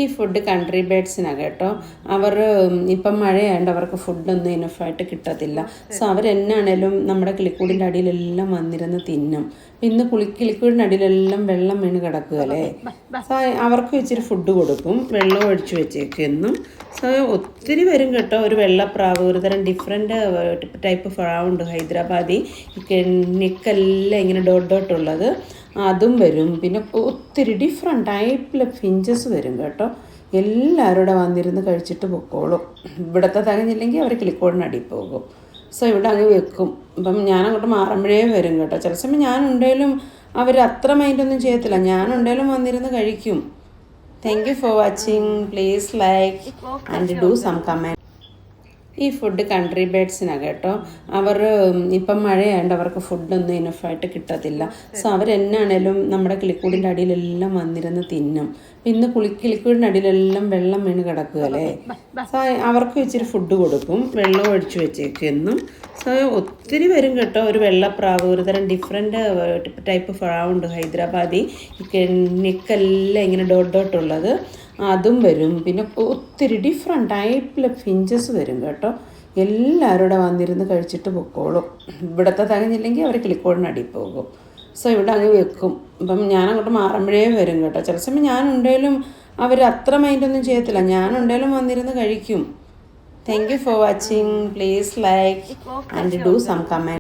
ഈ food country ബേഡ്സിനാണ് കേട്ടോ. അവർ ഇപ്പം മഴയായതുകൊണ്ട് അവർക്ക് ഫുഡൊന്നും ഇനഫായിട്ട് കിട്ടത്തില്ല. സോ അവരെന്നാണേലും നമ്മുടെ കിളിക്കൂടിൻ്റെ അടിയിലെല്ലാം വന്നിരുന്ന് തിന്നും. ഇന്ന് കിളിക്കൂടിൻ്റെ അടിയിലെല്ലാം വെള്ളം വീണ് കിടക്കുകയല്ലേ. സോ അവർക്ക് ഇച്ചിരി ഫുഡ് കൊടുക്കും, വെള്ളം ഒഴിച്ച് വെച്ചേക്കെന്നും. സോ ഒത്തിരി വരും കേട്ടോ. ഒരു വെള്ളപ്രാവ്, ഒരു തരം ഡിഫറെൻറ്റ് ടൈപ്പ് പ്രാവുണ്ട്, ഹൈദരാബാദി. നെക്കെല്ലാം ഇങ്ങനെ ഡോട്ട് ഡോട്ട് ഉള്ളത്, അതും വരും. പിന്നെ ഒത്തിരി ഡിഫറെൻറ്റ് ടൈപ്പിലെ ഫിഞ്ചസ് വരും കേട്ടോ. എല്ലാവരും വന്നിരുന്ന് കഴിച്ചിട്ട് പൊക്കോളും. ഇവിടുത്തെ തികഞ്ഞില്ലെങ്കിൽ അവർ കിളിക്കോടിന് അടിയിൽ പോകും. സോ ഇവിടെ അങ്ങ് വെക്കും. അപ്പം ഞാനങ്ങോട്ട് മാറുമ്പോഴേ വരും കേട്ടോ. ചില സമയം ഞാനുണ്ടെങ്കിലും അവർ അത്ര മൈൻഡൊന്നും ചെയ്യത്തില്ല. ഞാനുണ്ടെങ്കിലും വന്നിരുന്ന് കഴിക്കും. Thank you for watching. Please like and do some comment. ഈ ഫുഡ് കൺട്രി ബേഡ്സിനാണ് കേട്ടോ. അവർ ഇപ്പം മഴയായതുകൊണ്ട് അവർക്ക് ഫുഡൊന്നും ഇനഫായിട്ട് കിട്ടത്തില്ല. സോ അവരെന്നാണേലും നമ്മുടെ കിളിക്കൂടിൻ്റെ അടിയിലെല്ലാം വന്നിരുന്ന് തിന്നും. ഇന്ന് കിളിക്കൂടിൻ്റെ അടിയിലെല്ലാം വെള്ളം വീണ് കിടക്കുകയല്ലേ. സോ അവർക്ക് ഇച്ചിരി ഫുഡ് കൊടുക്കും, വെള്ളം ഒഴിച്ച് വെച്ചേക്കെന്നും. സോ ഒത്തിരി വരും കേട്ടോ. ഒരു വെള്ളപ്രാവ്, ഒരു തരം ഡിഫറെൻറ്റ് ടൈപ്പ് പ്രാവുണ്ട്, ഹൈദരാബാദി. നെക്കെല്ലാം ഇങ്ങനെ ഡോട്ട് ഡോട്ട് ഉള്ളത്, അതും വരും. പിന്നെ ഒത്തിരി ഡിഫറെൻറ്റ് ടൈപ്പിലെ ഫിഞ്ചസ് വരും കേട്ടോ. എല്ലാവരും വന്നിരുന്ന് കഴിച്ചിട്ട് പൊക്കോളും. ഇവിടുത്തെ തികഞ്ഞില്ലെങ്കിൽ അവർ കിളിക്കോടിന് അടിയിൽ പോകും. സോ ഇവിടെ അങ്ങ് വെക്കും. അപ്പം ഞാനങ്ങോട്ട് മാറുമ്പോഴേ വരും കേട്ടോ. ചില സമയം ഞാനുണ്ടെങ്കിലും അവർ അത്ര മൈൻഡൊന്നും ചെയ്യത്തില്ല. ഞാനുണ്ടെങ്കിലും വന്നിരുന്ന് കഴിക്കും. Thank you for watching. Please like and do some comment.